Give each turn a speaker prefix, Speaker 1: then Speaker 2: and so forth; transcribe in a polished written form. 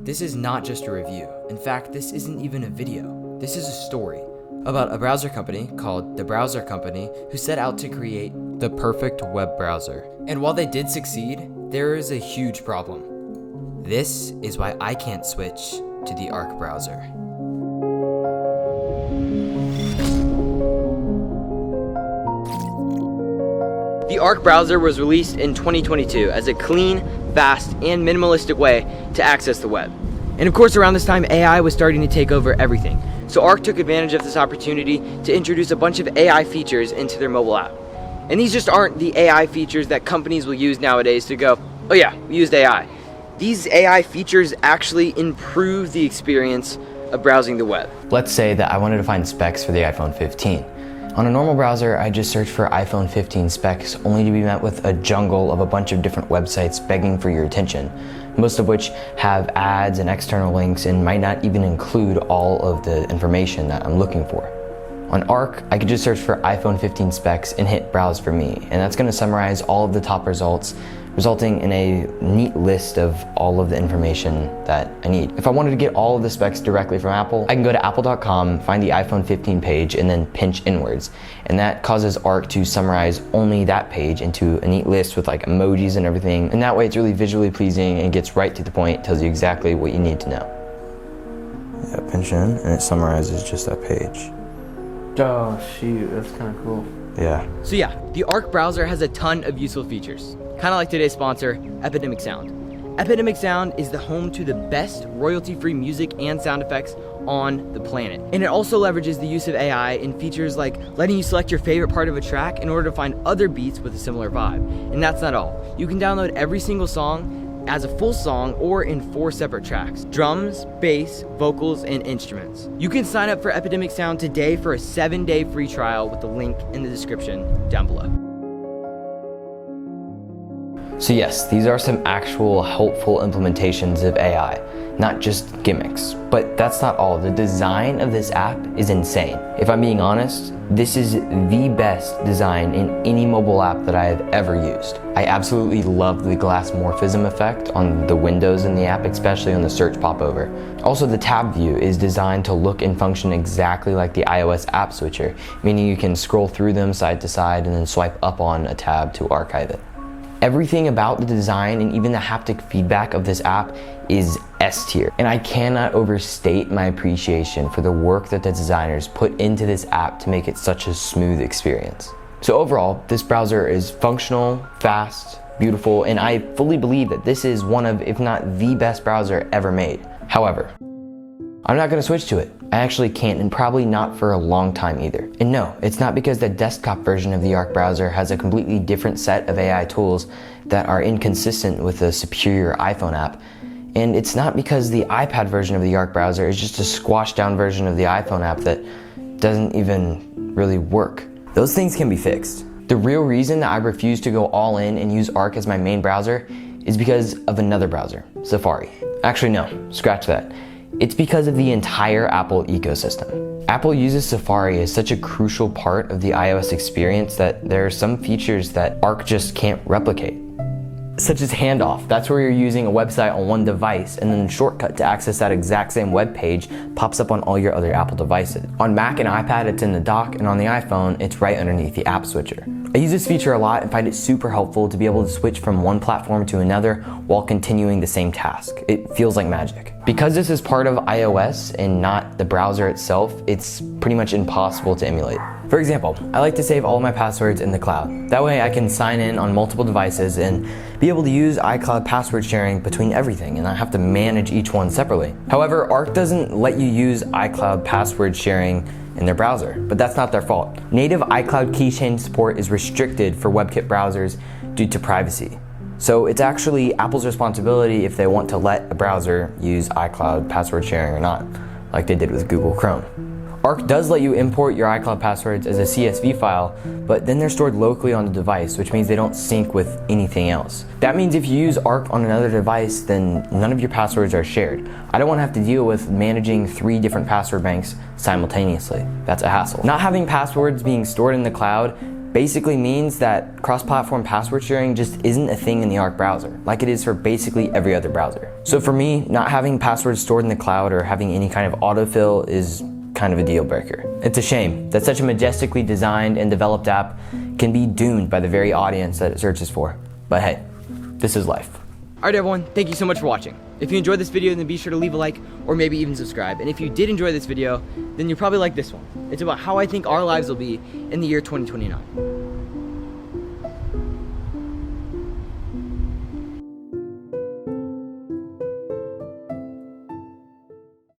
Speaker 1: This is not just a review. In fact, this isn't even a video. This is a story about a browser company called The Browser Company who set out to create the perfect web browser. And while they did succeed, there is a huge problem. This is why I can't switch to the Arc browser. The Arc browser was released in 2022 as a clean, fast, and minimalistic way to access the web. And of course, around this time, AI was starting to take over everything. So Arc took advantage of this opportunity to introduce a bunch of AI features into their mobile app. And these just aren't the AI features that companies will use nowadays to go, oh yeah, we used AI. These AI features actually improve the experience of browsing the web.
Speaker 2: Let's say that I wanted to find specs for the iPhone 15. On a normal browser, I just search for iPhone 15 specs only to be met with a jungle of a bunch of different websites begging for your attention, most of which have ads and external links and might not even include all of the information that I'm looking for. On Arc, I could just search for iPhone 15 specs and hit browse for me, and that's going to summarize all of the top results, resulting in a neat list of all of the information that I need. If I wanted to get all of the specs directly from Apple, I can go to apple.com, find the iPhone 15 page, and then pinch inwards. And that causes Arc to summarize only that page into a neat list with like emojis and everything. And that way it's really visually pleasing and gets right to the point, tells you exactly what you need to know.
Speaker 3: Yeah, pinch in, and it summarizes just that page.
Speaker 4: Oh shoot, that's kind of cool.
Speaker 3: Yeah.
Speaker 1: So yeah, the Arc browser has a ton of useful features. Kind of like today's sponsor, Epidemic Sound. Epidemic Sound is the home to the best royalty-free music and sound effects on the planet. And it also leverages the use of AI in features like letting you select your favorite part of a track in order to find other beats with a similar vibe. And that's not all. You can download every single song as a full song or in 4 separate tracks: drums, bass, vocals, and instruments. You can sign up for Epidemic Sound today for a 7-day free trial with the link in the description down below.
Speaker 2: So yes, these are some actual helpful implementations of AI, not just gimmicks. But that's not all. The design of this app is insane. If I'm being honest, this is the best design in any mobile app that I have ever used. I absolutely love the glass morphism effect on the windows in the app, especially on the search popover. Also, the tab view is designed to look and function exactly like the iOS app switcher, meaning you can scroll through them side to side and then swipe up on a tab to archive it. Everything about the design and even the haptic feedback of this app is S tier. And I cannot overstate my appreciation for the work that the designers put into this app to make it such a smooth experience. So overall, this browser is functional, fast, beautiful, and I fully believe that this is one of, if not the best browser ever made. However, I'm not gonna switch to it. I actually can't, and probably not for a long time either. And no, it's not because the desktop version of the Arc browser has a completely different set of AI tools that are inconsistent with the superior iPhone app. And it's not because the iPad version of the Arc browser is just a squashed down version of the iPhone app that doesn't even really work. Those things can be fixed. The real reason that I refuse to go all in and use Arc as my main browser is because of another browser, Safari. Actually, no, scratch that. It's because of the entire Apple ecosystem. Apple uses Safari as such a crucial part of the iOS experience that there are some features that Arc just can't replicate. Such as handoff. That's where you're using a website on one device and then the shortcut to access that exact same web page pops up on all your other Apple devices. On Mac and iPad, it's in the dock, and on the iPhone, it's right underneath the app switcher. I use this feature a lot and find it super helpful to be able to switch from one platform to another while continuing the same task. It feels like magic. Because this is part of iOS and not the browser itself, it's pretty much impossible to emulate. For example, I like to save all of my passwords in the cloud. That way I can sign in on multiple devices and be able to use iCloud password sharing between everything and not have to manage each one separately. However, Arc doesn't let you use iCloud password sharing in their browser, but that's not their fault. Native iCloud keychain support is restricted for WebKit browsers due to privacy. So it's actually Apple's responsibility if they want to let a browser use iCloud password sharing or not, like they did with Google Chrome. Arc does let you import your iCloud passwords as a CSV file, but then they're stored locally on the device, which means they don't sync with anything else. That means if you use Arc on another device, then none of your passwords are shared. I don't want to have to deal with managing 3 different password banks simultaneously. That's a hassle. Not having passwords being stored in the cloud basically means that cross-platform password sharing just isn't a thing in the Arc browser, like it is for basically every other browser. So for me, not having passwords stored in the cloud or having any kind of autofill is kind of a deal breaker. It's a shame that such a majestically designed and developed app can be doomed by the very audience that it searches for. But hey, this is life.
Speaker 1: All right, everyone, thank you so much for watching. If you enjoyed this video, then be sure to leave a like or maybe even subscribe. And if you did enjoy this video, then you'll probably like this one. It's about how I think our lives will be in the year 2029.